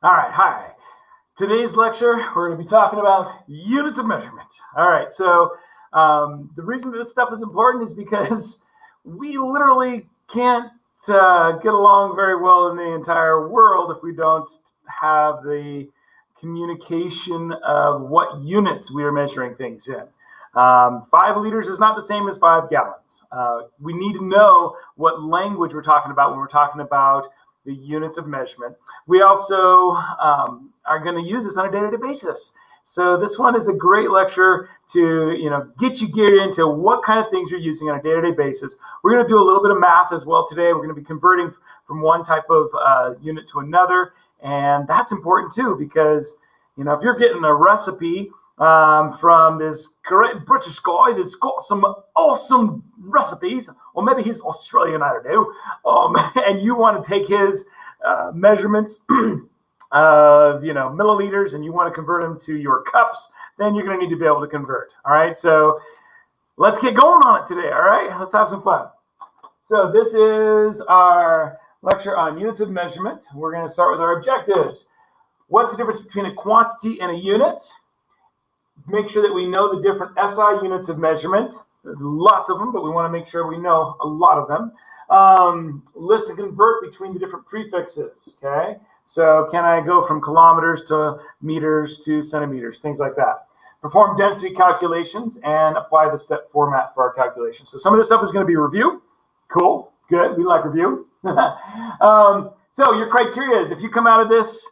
All right, hi. Today's lecture, we're going to be talking about units of measurement. All right, so the reason that this stuff is important is because we literally can't get along very well in the entire world if we don't have the communication of what units we are measuring things in. 5 liters is not the same as 5 gallons. We need to know what language we're talking about when we're talking about the units of measurement. We also are going to use this on a day-to-day basis. So this one is a great lecture to get you geared into what kind of things you're using on a day-to-day basis. We're going to do a little bit of math as well today. We're going to be converting from one type of unit to another, and that's important too because if you're getting a recipe from this great British guy that's got some awesome recipes, or maybe he's Australian, I don't know, and you want to take his measurements of milliliters and you want to convert them to your cups, then you're going to need to be able to convert. All right, so let's get going on it today. All right, let's have some fun. So this is our lecture on units of measurement. We're going to start with our objectives. What's the difference between a quantity and a unit? Make sure that we know the different SI units of measurement. There's lots of them, but we want to make sure we know a lot of them. List and convert between the different prefixes, okay? So can I go from kilometers to meters to centimeters, things like that. Perform density calculations and apply the step format for our calculations. So some of this stuff is going to be review. Cool, good, we like review. So your criteria is, if you come out of this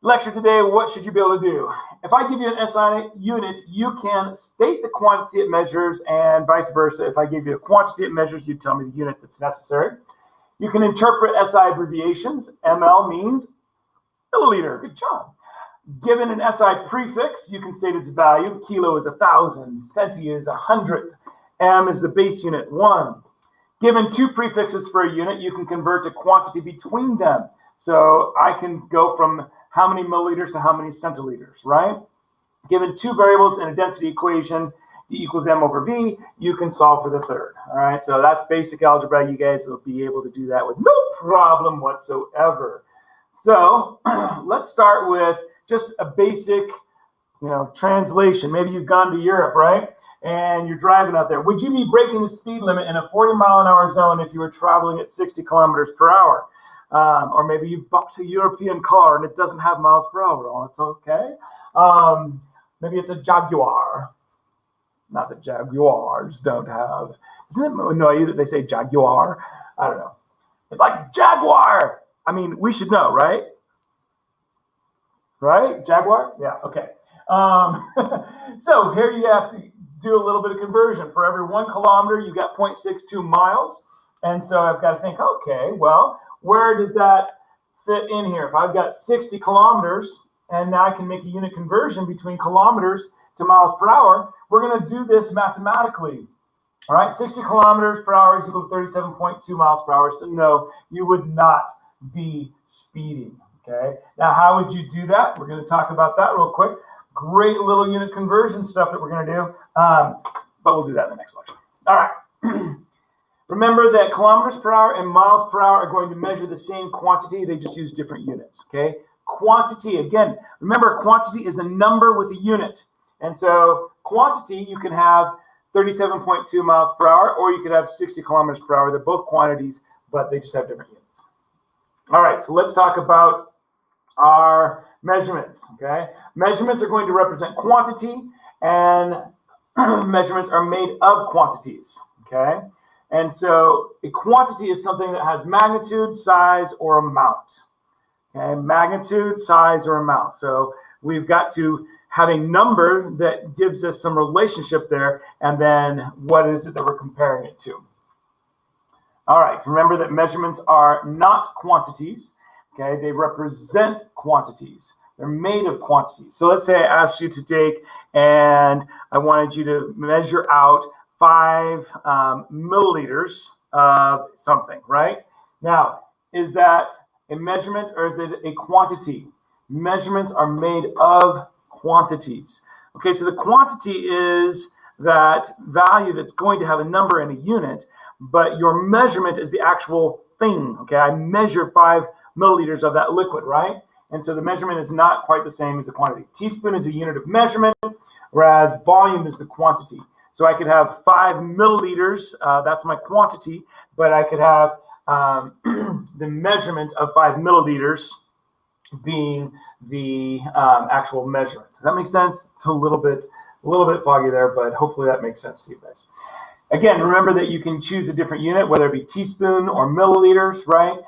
lecture today, what should you be able to do? If I give you an SI unit, you can state the quantity it measures, and vice versa. If I give you a quantity it measures, you tell me the unit that's necessary. You can interpret SI abbreviations. ML means milliliter. Good job. Given an SI prefix, you can state its value. Kilo is 1,000. Centi is 100. M is the base unit, 1. Given 2 prefixes for a unit, you can convert to quantity between them. So I can go from how many milliliters to how many centiliters, right? Given 2 variables in a density equation, D equals M over V, you can solve for the third, all right? So that's basic algebra. You guys will be able to do that with no problem whatsoever. So let's start with just a basic, translation. Maybe you've gone to Europe, right? And you're driving out there. Would you be breaking the speed limit in a 40-mile-an-hour zone if you were traveling at 60 kilometers per hour? Or maybe you bought a European car and it doesn't have miles per hour on it, okay? Maybe it's a Jaguar. Not that Jaguars don't have. Isn't it annoying you that they say Jaguar? I don't know. It's like Jaguar. I mean, we should know, right? Right? Jaguar? Yeah, okay. So here you have to do a little bit of conversion. For every 1 kilometer, you got 0.62 miles. And so I've got to think, okay, well, where does that fit in here? If I've got 60 kilometers and now I can make a unit conversion between kilometers to miles per hour, we're going to do this mathematically. All right, 60 kilometers per hour is equal to 37.2 miles per hour. So no, you would not be speeding. Okay, now how would you do that? We're going to talk about that real quick. Great little unit conversion stuff that we're going to do, but we'll do that in the next lecture. All right. Remember that kilometers per hour and miles per hour are going to measure the same quantity. They just use different units, okay? Quantity, again, remember quantity is a number with a unit. And so quantity, you can have 37.2 miles per hour, or you could have 60 kilometers per hour. They're both quantities, but they just have different units. All right, so let's talk about our measurements, okay? Measurements are going to represent quantity, and measurements are made of quantities, okay? And so a quantity is something that has magnitude, size, or amount. Okay, magnitude, size, or amount. So we've got to have a number that gives us some relationship there, and then what is it that we're comparing it to? All right, remember that measurements are not quantities. Okay, they represent quantities. They're made of quantities. So let's say I asked you to take, and I wanted you to measure out 5 milliliters of something, right? Now, is that a measurement or is it a quantity? Measurements are made of quantities. Okay, so the quantity is that value that's going to have a number and a unit, but your measurement is the actual thing. Okay, I measure 5 milliliters of that liquid, right? And so the measurement is not quite the same as a quantity. Teaspoon is a unit of measurement, whereas volume is the quantity. So I could have 5 milliliters, that's my quantity, but I could have the measurement of 5 milliliters being the actual measurement. Does that make sense? It's a little bit foggy there, but hopefully that makes sense to you guys. Again, remember that you can choose a different unit, whether it be teaspoon or milliliters, right?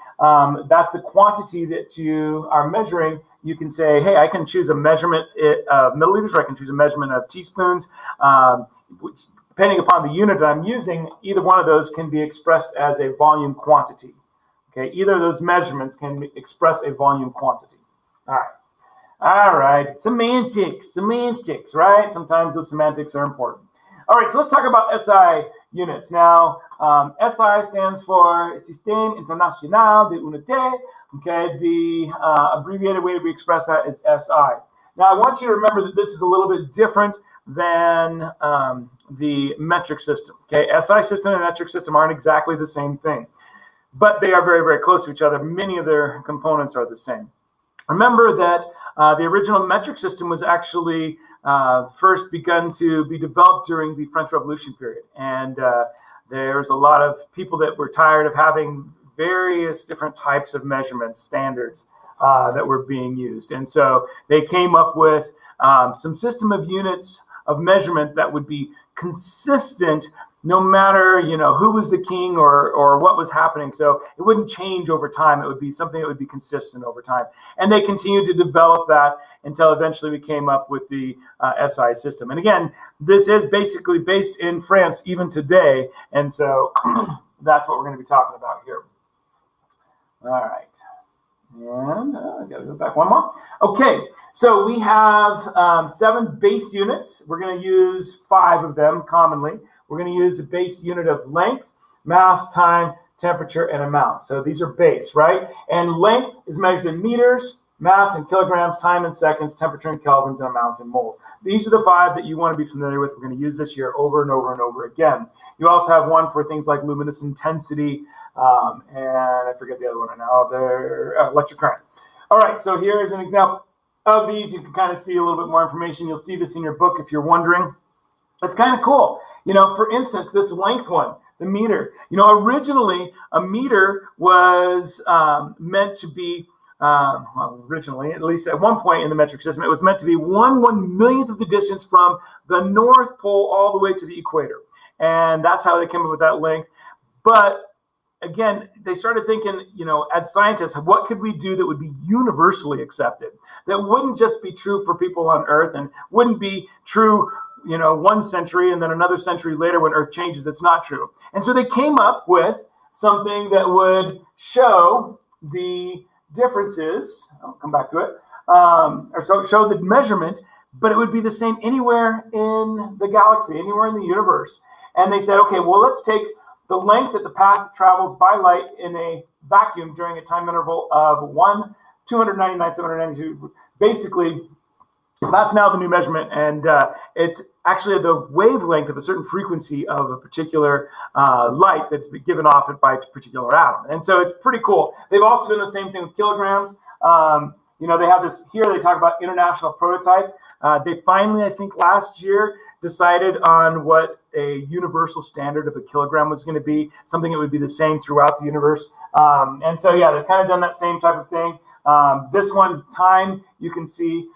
That's the quantity that you are measuring. You can say, hey, I can choose a measurement of milliliters, or I can choose a measurement of teaspoons. Which, depending upon the unit that I'm using, either one of those can be expressed as a volume quantity. Okay, either of those measurements can express a volume quantity. All right, semantics, right? Sometimes those semantics are important. All right, so let's talk about SI units. Now, SI stands for Système International de Unité. Okay, the abbreviated way we express that is SI. Now, I want you to remember that this is a little bit different than the metric system. Okay, SI system and metric system aren't exactly the same thing, but they are very, very close to each other. Many of their components are the same. Remember that the original metric system was actually first begun to be developed during the French Revolution period. And there's a lot of people that were tired of having various different types of measurements, standards that were being used. And so they came up with some system of units of measurement that would be consistent no matter, who was the king or what was happening. So it wouldn't change over time. It would be something that would be consistent over time. And they continued to develop that until eventually we came up with the SI system. And again, this is basically based in France even today. And so that's what we're going to be talking about here. All right. And I got to go back one more. Okay. So we have 7 base units. We're going to use 5 of them commonly. We're going to use the base unit of length, mass, time, temperature, and amount. So these are base, right? And length is measured in meters, mass in kilograms, time in seconds, temperature in kelvins, and amount in moles. These are the 5 that you want to be familiar with. We're going to use this year over and over and over again. You also have one for things like luminous intensity, and I forget the other one right now, they're electric current. All right, so here is an example of these. You can kind of see a little bit more information. You'll see this in your book if you're wondering. It's kind of cool. For instance, this length one, the meter. Originally a meter was meant to be, originally, at least at one point in the metric system, it was meant to be 1/1,000,000th of the distance from the North Pole all the way to the equator. And that's how they came up with that length. But again, they started thinking, as scientists, what could we do that would be universally accepted? That wouldn't just be true for people on Earth and wouldn't be true one century and then another century later when Earth changes, it's not true. And so they came up with something that would show the differences. I'll come back to it. Or show the measurement, but it would be the same anywhere in the galaxy, anywhere in the universe. And they said, okay, well, let's take the length that the path travels by light in a vacuum during a time interval of 1/299,792. Basically, that's now the new measurement, and it's actually the wavelength of a certain frequency of a particular light that's given off by a particular atom. And so it's pretty cool. They've also done the same thing with kilograms. They have this here. They talk about international prototype. They finally, I think last year, decided on what a universal standard of a kilogram was going to be, something that would be the same throughout the universe. And so, yeah, they've kind of done that same type of thing. This one's time, you can see,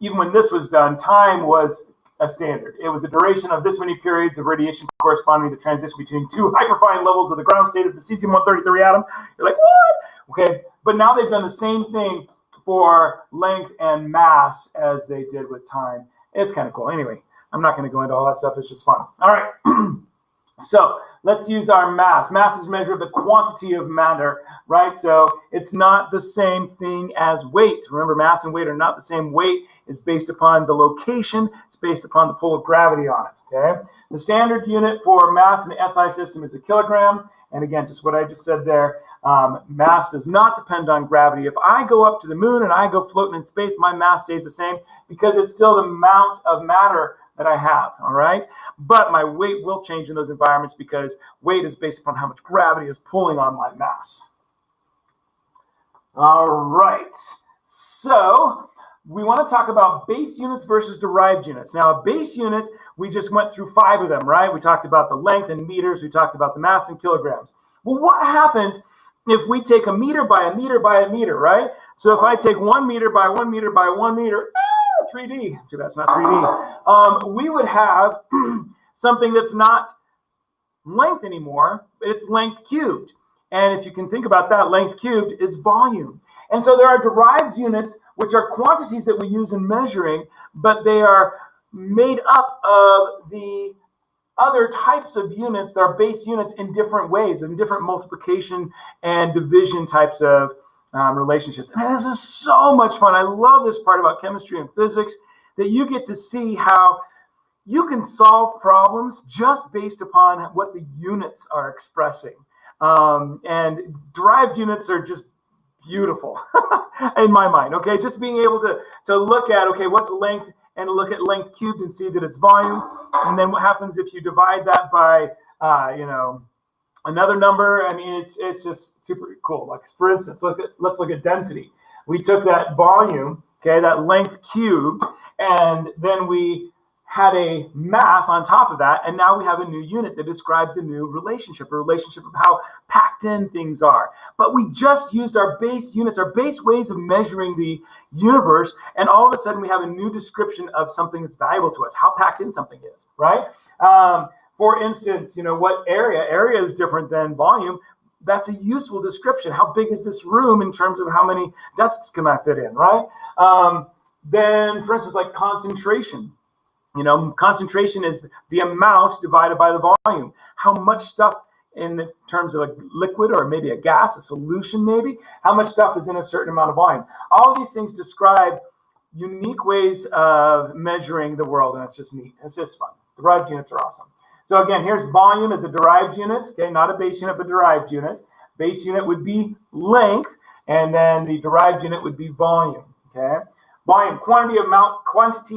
even when this was done, time was a standard. It was a duration of this many periods of radiation corresponding to the transition between 2 hyperfine levels of the ground state of the cesium-133 atom. You're like, what? Okay, but now they've done the same thing for length and mass as they did with time. It's kind of cool. Anyway, I'm not going to go into all that stuff. It's just fun. All right. So let's use our mass. Mass is measured the quantity of matter, right? So it's not the same thing as weight. Remember, mass and weight are not the same. Weight is based upon the location. It's based upon the pull of gravity on it, okay? The standard unit for mass in the SI system is a kilogram. And again, just what I just said there, mass does not depend on gravity. If I go up to the moon and I go floating in space, my mass stays the same because it's still the amount of matter that I have, all right? But my weight will change in those environments because weight is based upon how much gravity is pulling on my mass. All right. So we want to talk about base units versus derived units. Now, a base unit, we just went through 5 of them, right? We talked about the length in meters. We talked about the mass in kilograms. Well, what happens if we take a meter by a meter by a meter, right? So if I take 1 meter by 1 meter by 1 meter, 3D, so that's not 3D, we would have something that's not length anymore, it's length cubed. And if you can think about that, length cubed is volume. And so there are derived units, which are quantities that we use in measuring, but they are made up of the other types of units that are base units in different ways, in different multiplication and division types of relationships. And this is so much fun. I love this part about chemistry and physics, that you get to see how you can solve problems just based upon what the units are expressing. And derived units are just beautiful in my mind, okay? Just being able to look at, okay, what's length, and look at length cubed and see that it's volume. And then what happens if you divide that by, another number? I mean, it's just super cool. Like, for instance, let's look at density. We took that volume, okay, that length cubed, and then we had a mass on top of that, and now we have a new unit that describes a new relationship, a relationship of how packed in things are. But we just used our base units, our base ways of measuring the universe, and all of a sudden we have a new description of something that's valuable to us, how packed in something is, right? For instance, what area is different than volume. That's a useful description. How big is this room in terms of how many desks can I fit in, right? Then, for instance, like concentration. Concentration is the amount divided by the volume. How much stuff in terms of a liquid or maybe a gas, a solution maybe, how much stuff is in a certain amount of volume. All of these things describe unique ways of measuring the world, and it's just neat. It's just fun. Derived units are awesome. So again, here's volume as a derived unit, okay, not a base unit, but derived unit. Base unit would be length, and then the derived unit would be volume, okay? Volume, quantity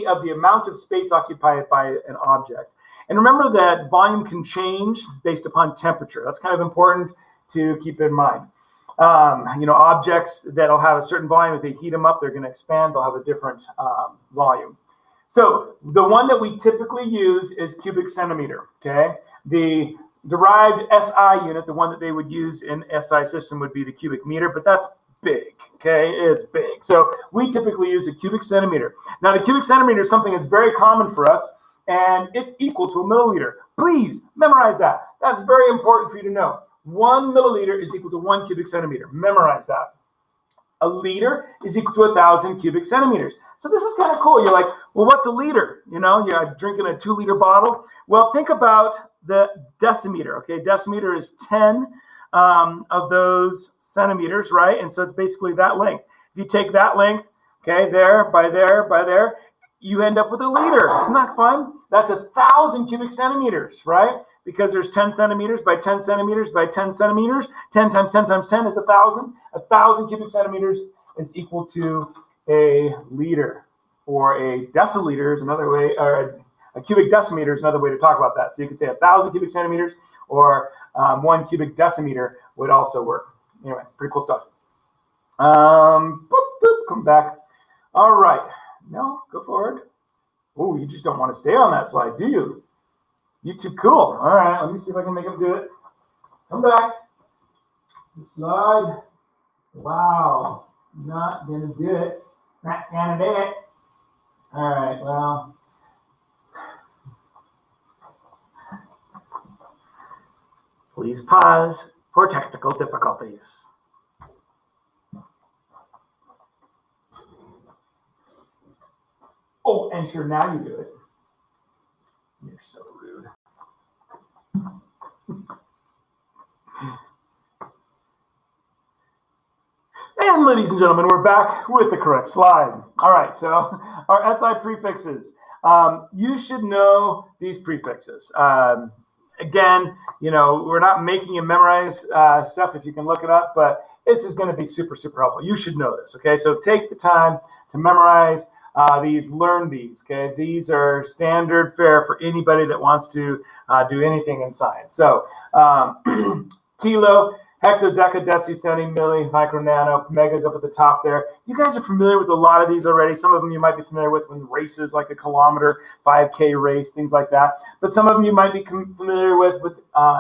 of the amount of space occupied by an object. And remember that volume can change based upon temperature. That's kind of important to keep in mind. Objects that'll have a certain volume, if they heat them up, they're going to expand. They'll have a different volume. So the one that we typically use is cubic centimeter, okay? The derived SI unit, the one that they would use in SI system, would be the cubic meter, but that's big, okay? It's big. So we typically use a cubic centimeter. Now, the cubic centimeter is something that's very common for us, and it's equal to a milliliter. Please memorize that. That's very important for you to know. 1 milliliter is equal to 1 cubic centimeter. Memorize that. A liter is equal to 1,000 cubic centimeters. So this is kind of cool. You're like, well, what's a liter? You're drinking a 2-liter bottle. Well, think about the decimeter, okay? Decimeter is 10 of those centimeters, right? And so it's basically that length. If you take that length, okay, there, by there, by there, you end up with a liter. Isn't that fun? That's 1,000 cubic centimeters, right? Because there's 10 centimeters by 10 centimeters by 10 centimeters. 10 times 10 times 10 is 1,000. 1,000 cubic centimeters is equal to a liter, or a deciliter is another way, or a cubic decimeter is another way to talk about that. So you could say 1,000 cubic centimeters, or 1 cubic decimeter would also work. Anyway, pretty cool stuff. Come back. All right. No, go forward. Oh, you just don't want to stay on that slide, do you? You too cool. All right, let me see if I can make him do it. Come back. This slide. Wow. Not gonna do it. Not gonna do it. All right, well. Please pause for technical difficulties. Oh, and sure, now you do it. You're so rude. And ladies and gentlemen, we're back with the correct slide. All right, so our SI prefixes. You should know these prefixes. Again, we're not making you memorize stuff if you can look it up, but this is going to be super, super helpful. You should know this, okay? So take the time to memorize these, learn these, okay? These are standard fare for anybody that wants to do anything in science. So kilo Hecto, deca, deci, centi, milli, micro, nano, megas up at the top there. You guys are familiar with a lot of these already. Some of them you might be familiar with when races, like a kilometer, 5K race, things like that. But some of them you might be familiar with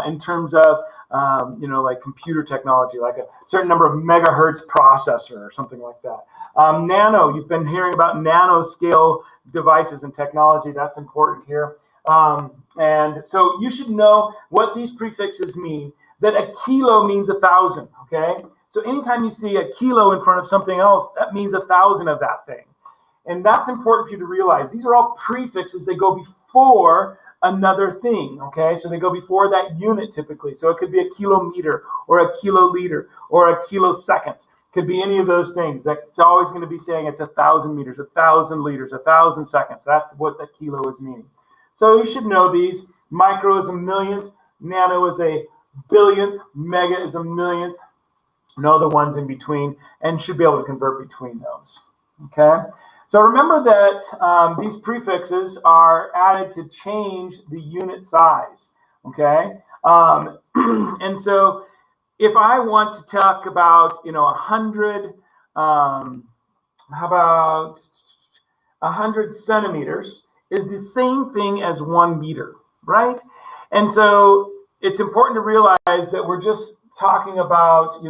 in terms of, like computer technology, like a certain number of megahertz processor or something like that. Nano, you've been hearing about nanoscale devices and technology. That's important here. And so you should know what these prefixes mean. That a kilo means 1,000, okay? So anytime you see a kilo in front of something else, that means 1,000 of that thing. And that's important for you to realize. These are all prefixes. They go before another thing, okay? So they go before that unit typically. So it could be a kilometer or a kiloliter or a kilosecond. Could be any of those things. It's always going to be saying it's 1,000 meters, 1,000 liters, 1,000 seconds. That's what the kilo is meaning. So you should know these. Micro is a millionth. Nano is a billionth. Mega is a millionth. Know the ones in between and should be able to convert between those. Okay. So remember that these prefixes are added to change the unit size. Okay. And so if I want to talk about, 100, how about 100 centimeters is the same thing as 1 meter, right? And so it's important to realize that we're just talking about,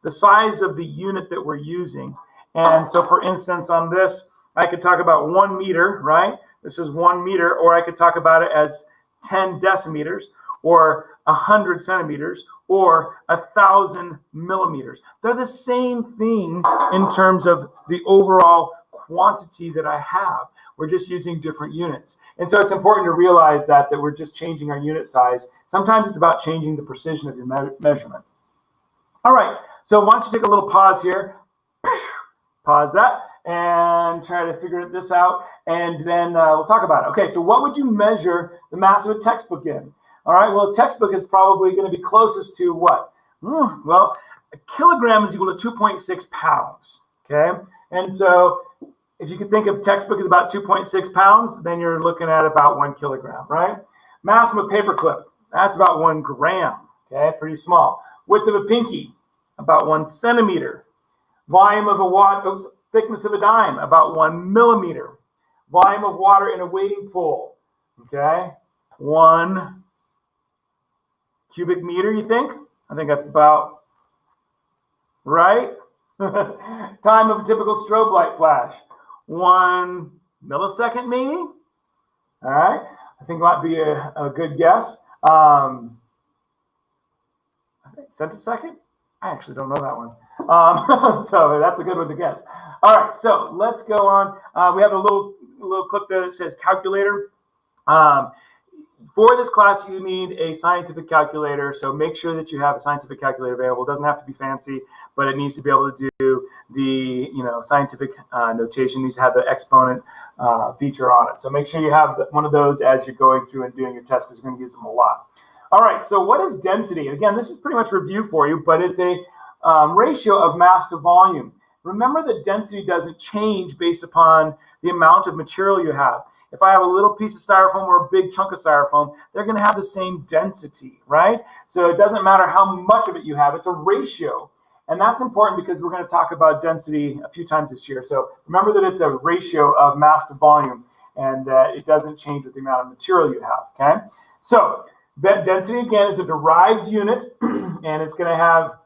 the size of the unit that we're using. And so, for instance, on this, I could talk about 1 meter, right? This is 1 meter, or I could talk about it as 10 decimeters, or 100 centimeters, or 1,000 millimeters. They're the same thing in terms of the overall quantity that I have. We're just using different units. And so it's important to realize that we're just changing our unit size. Sometimes it's about changing the precision of your measurement. All right, so why don't you take a little pause here, pause that, and try to figure this out, and then we'll talk about it. Okay, so what would you measure the mass of a textbook in? All right, well, a textbook is probably going to be closest to what? Well, a kilogram is equal to 2.6 pounds, okay? And so if you could think of textbook as about 2.6 pounds, then you're looking at about 1 kilogram, right? Mass of a paperclip, that's about 1 gram, okay? Pretty small. Width of a pinky, about 1 centimeter. Volume of a water, thickness of a dime, about 1 millimeter. Volume of water in a wading pool, okay? 1 cubic meter, you think? I think that's about right. Time of a typical strobe light flash, 1 millisecond maybe. All right, I think might be a good guess. I think centisecond. I actually don't know that one. So that's a good one to guess. All right, so let's go on. We have a little clip there that says calculator. For this class, you need a scientific calculator, so make sure that you have a scientific calculator available. It doesn't have to be fancy, but it needs to be able to do the scientific notation. It needs to have the exponent feature on it. So make sure you have one of those as you're going through and doing your test, because you're going to use them a lot. All right, so what is density? Again, this is pretty much review for you, but it's a ratio of mass to volume. Remember that density doesn't change based upon the amount of material you have. If I have a little piece of styrofoam or a big chunk of styrofoam, they're going to have the same density, right? So it doesn't matter how much of it you have. It's a ratio. And that's important because we're going to talk about density a few times this year. So remember that it's a ratio of mass to volume, and that it doesn't change with the amount of material you have, okay? So that density, again, is a derived unit, and it's going to have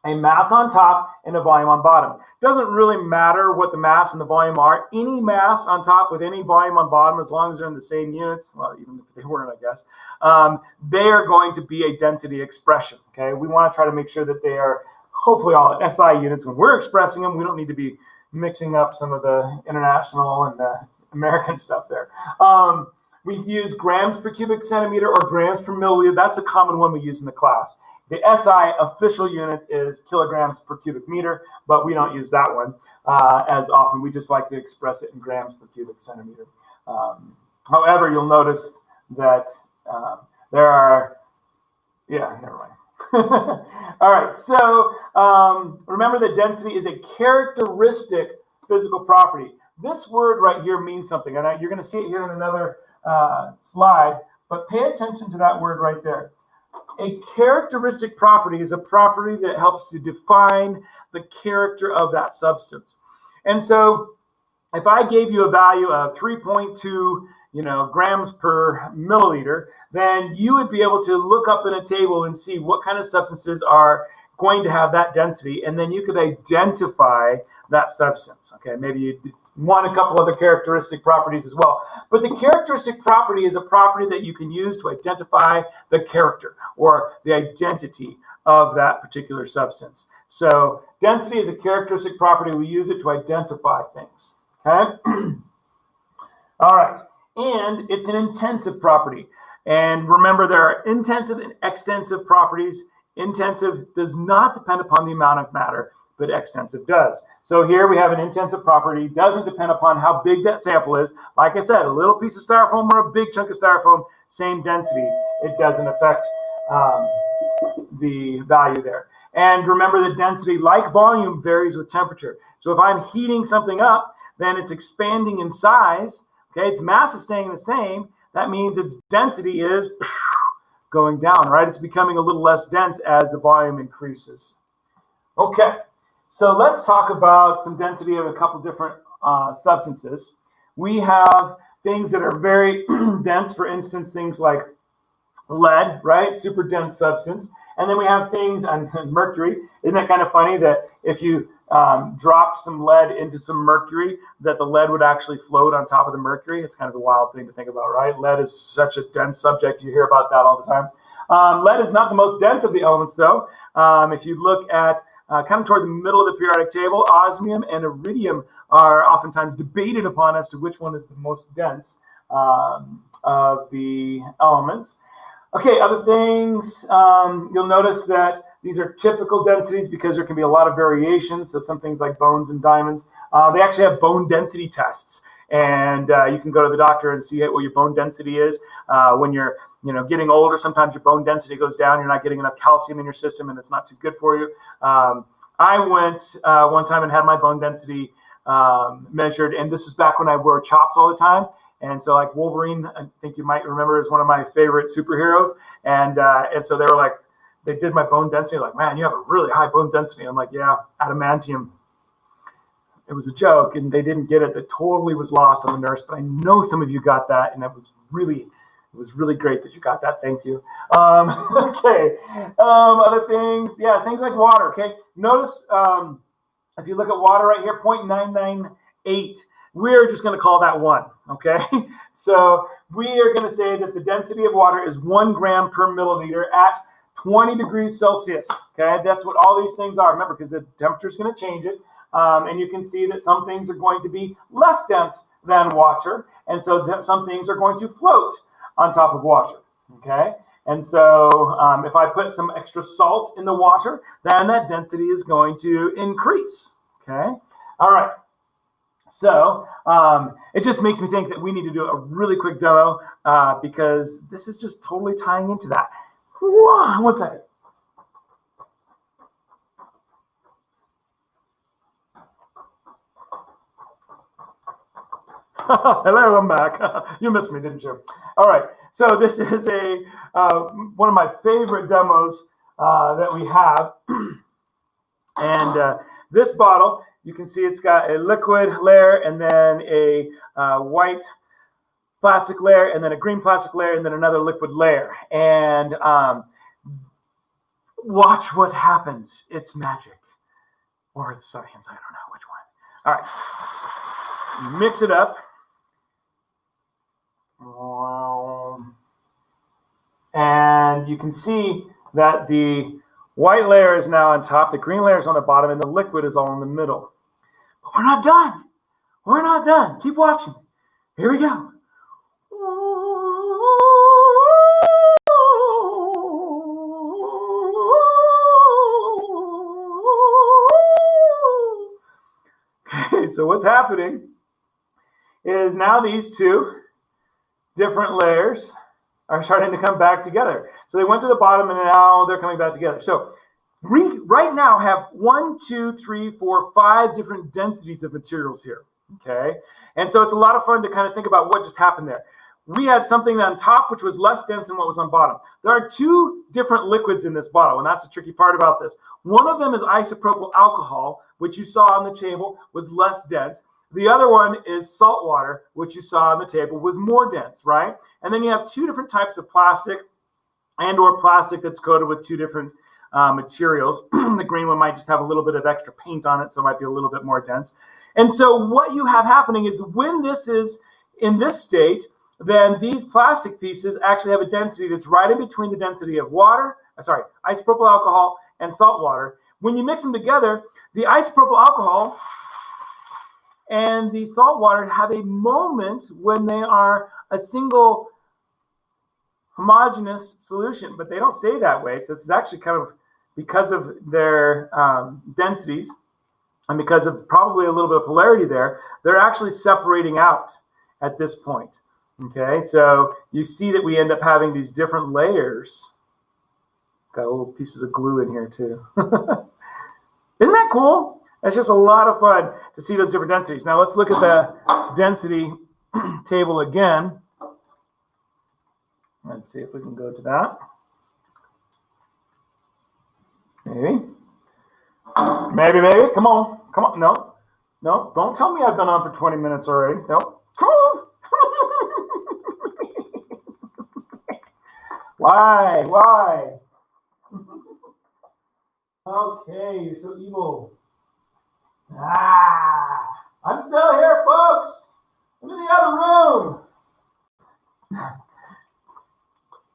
a mass on top and a volume on bottom. Doesn't really matter what the mass and the volume are. Any mass on top with any volume on bottom, as long as they're in the same units, well, even if they weren't, I guess, they are going to be a density expression, okay? We want to try to make sure that they are hopefully all SI units. When we're expressing them, we don't need to be mixing up some of the international and the American stuff there. We use grams per cubic centimeter or grams per milliliter. That's a common one we use in the class. The SI official unit is kilograms per cubic meter, but we don't use that one as often. We just like to express it in grams per cubic centimeter. However, you'll notice that there are, yeah, never mind. All right, so remember that density is a characteristic physical property. This word right here means something, and you're going to see it here in another slide, but pay attention to that word right there. A characteristic property is a property that helps to define the character of that substance. And so if I gave you a value of 3.2 grams per milliliter, then you would be able to look up in a table and see what kind of substances are going to have that density, and then you could identify that substance. Okay, maybe you want a couple other characteristic properties as well. But the characteristic property is a property that you can use to identify the character or the identity of that particular substance. So density is a characteristic property. We use it to identify things. Okay. All right. And it's an intensive property. And remember, there are intensive and extensive properties. Intensive does not depend upon the amount of matter, but extensive does. So here we have an intensive property. Doesn't depend upon how big that sample is. Like I said, a little piece of styrofoam or a big chunk of styrofoam, same density. It doesn't affect the value there. And remember, the density, like volume, varies with temperature. So if I'm heating something up, then it's expanding in size. Okay, its mass is staying the same. That means its density is going down, right? It's becoming a little less dense as the volume increases. Okay, so let's talk about some density of a couple different substances. We have things that are very dense, for instance, things like lead, right? Super dense substance. And then we have things on mercury. Isn't that kind of funny that if you drop some lead into some mercury, that the lead would actually float on top of the mercury? It's kind of a wild thing to think about, right? Lead is such a dense subject. You hear about that all the time. Lead is not the most dense of the elements, though. If you look at kind of toward the middle of the periodic table, osmium and iridium are oftentimes debated upon as to which one is the most dense of the elements. Okay, other things, you'll notice that these are typical densities because there can be a lot of variations. So some things like bones and diamonds, they actually have bone density tests. And you can go to the doctor and see what your bone density is. When you're getting older, sometimes your bone density goes down. You're not getting enough calcium in your system, and it's not too good for you. I went one time and had my bone density measured, and this was back when I wore chops all the time. And so, like Wolverine, I think you might remember, is one of my favorite superheroes. And so they were like, they did my bone density. Like, man, you have a really high bone density. I'm like, yeah, adamantium. It was a joke, and they didn't get it. It totally was lost on the nurse. But I know some of you got that, and it was really great that you got that. Thank you. Okay. Other things, yeah, things like water. Okay. Notice if you look at water right here, 0.998. We're just going to call that 1, okay? So we are going to say that the density of water is 1 gram per milliliter at 20 degrees Celsius, okay? That's what all these things are. Remember, because the temperature is going to change it. And you can see that some things are going to be less dense than water, and so some things are going to float on top of water, okay? And so if I put some extra salt in the water, then that density is going to increase, okay? All right. So it just makes me think that we need to do a really quick demo because this is just totally tying into that. One second. Hello, I'm back. You missed me, didn't you? All right. So this is one of my favorite demos that we have. And this bottle, you can see it's got a liquid layer and then a white plastic layer and then a green plastic layer and then another liquid layer. And watch what happens. It's magic. Or it's science. I don't know which one. All right. Mix it up. And you can see that the white layer is now on top, the green layer is on the bottom, and the liquid is all in the middle. But we're not done. We're not done. Keep watching. Here we go. Okay, so what's happening is now these two different layers are starting to come back together. So they went to the bottom and now they're coming back together. So we right now have 1, 2, 3, 4, 5 different densities of materials here. Okay. And so it's a lot of fun to kind of think about what just happened there. we had something on top which was less dense than what was on bottom. There are two different liquids in this bottle, and that's the tricky part about this. One of them is isopropyl alcohol, which you saw on the table was less dense. The other one is salt water, which you saw on the table was more dense, right? And then you have two different types of plastic and or plastic that's coated with two different materials. The green one might just have a little bit of extra paint on it, so it might be a little bit more dense. And so what you have happening is when this is in this state, then these plastic pieces actually have a density that's right in between the density of isopropyl alcohol and salt water. When you mix them together, the isopropyl alcohol and the salt water have a moment when they are a single homogeneous solution, but they don't stay that way. So it's actually kind of because of their densities and because of probably a little bit of polarity there, they're actually separating out at this point. Okay, so you see that we end up having these different layers. Got little pieces of glue in here too. Isn't that cool? It's just a lot of fun to see those different densities. Now let's look at the density table again. Let's see if we can go to that. Maybe. Maybe. Come on. Come on. No. No. Don't tell me I've been on for 20 minutes already. No. Come on. Why? Okay, you're so evil. I'm still here, folks. I'm in the other room.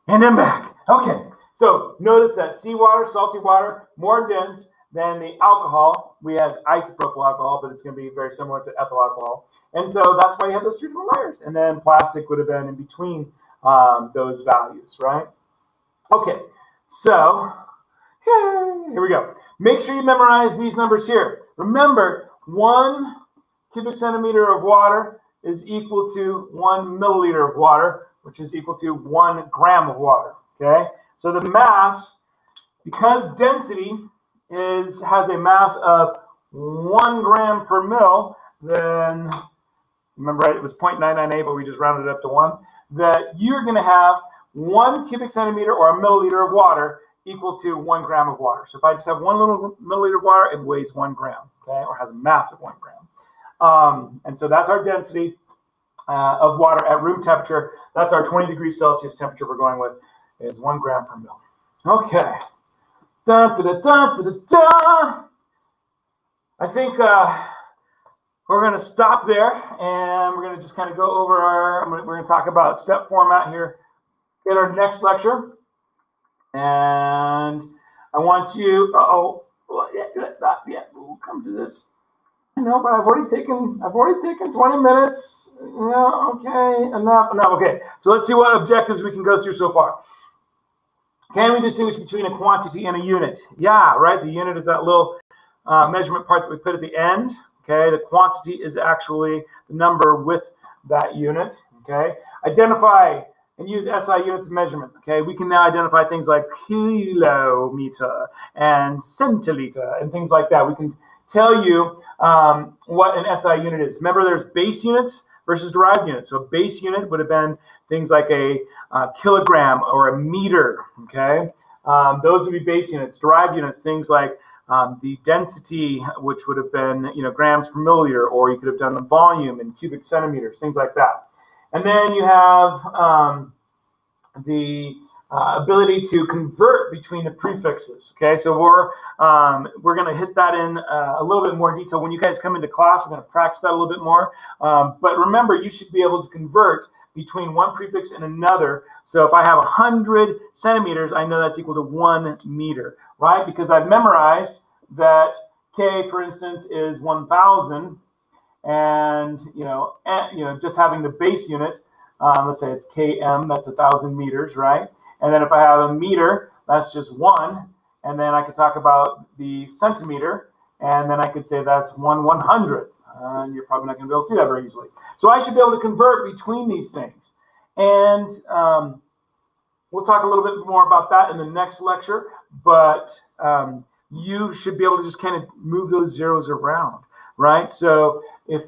And I'm back. Okay, so notice that seawater, salty water, more dense than the alcohol. We have isopropyl alcohol, but it's going to be very similar to ethyl alcohol. And so that's why you have those three different layers. And then plastic would have been in between those values, right? Okay, so here we go. Make sure you memorize these numbers here. Remember, 1 cubic centimeter of water is equal to 1 milliliter of water, which is equal to 1 gram of water, okay? So the mass, because density has a mass of 1 gram per mil, then, remember, right, it was 0.998, but we just rounded it up to 1, that you're going to have 1 cubic centimeter or a milliliter of water equal to 1 gram of water. So if I just have 1 little milliliter of water, it weighs 1 gram, okay, or has a mass of 1 gram. And so that's our density of water at room temperature. That's our 20 degrees Celsius temperature we're going with, is 1 gram per mil. Okay. I think we're going to stop there, and we're going to just kind of go over we're going to talk about step format here in our next lecture. And I want you, we'll come to this. No, but I've already taken 20 minutes. Yeah, okay, enough. Okay, so let's see what objectives we can go through so far. Can we distinguish between a quantity and a unit? Yeah, right. The unit is that little measurement part that we put at the end. Okay, the quantity is actually the number with that unit. Okay, identify and use SI units of measurement. Okay, we can now identify things like kilometer and centiliter and things like that. We can tell you what an SI unit is. Remember, there's base units versus derived units. So a base unit would have been things like a kilogram or a meter. Okay, those would be base units. Derived units, things like the density, which would have been grams per milliliter, or you could have done the volume in cubic centimeters, things like that. And then you have the ability to convert between the prefixes. Okay, so we're going to hit that in a little bit more detail. When you guys come into class, we're going to practice that a little bit more. But remember, you should be able to convert between one prefix and another. So if I have 100 centimeters, I know that's equal to 1 meter, right? Because I've memorized that K, for instance, is 1,000. And just having the base unit, let's say it's km, that's 1,000 meters, right? And then if I have a meter, that's just 1. And then I could talk about the centimeter, and then I could say that's 1/100. And you're probably not going to be able to see that very easily. So I should be able to convert between these things. And we'll talk a little bit more about that in the next lecture. But you should be able to just kind of move those zeros around, right? So if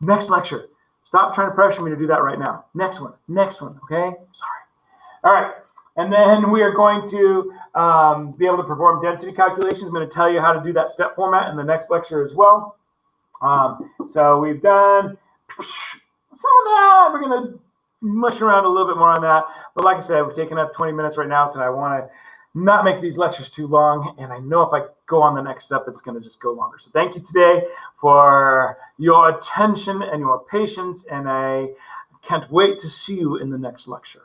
next lecture, Stop trying to pressure me to do that right now. Next one, okay? Sorry. All right, and then we are going to be able to perform density calculations. I'm going to tell you how to do that step format in the next lecture as well. So we've done some of that. We're going to mush around a little bit more on that. But like I said, we're taking up 20 minutes right now, so I want to not make these lectures too long. And I know if I go on the next step, it's going to just go longer. So thank you today for your attention and your patience. And I can't wait to see you in the next lecture.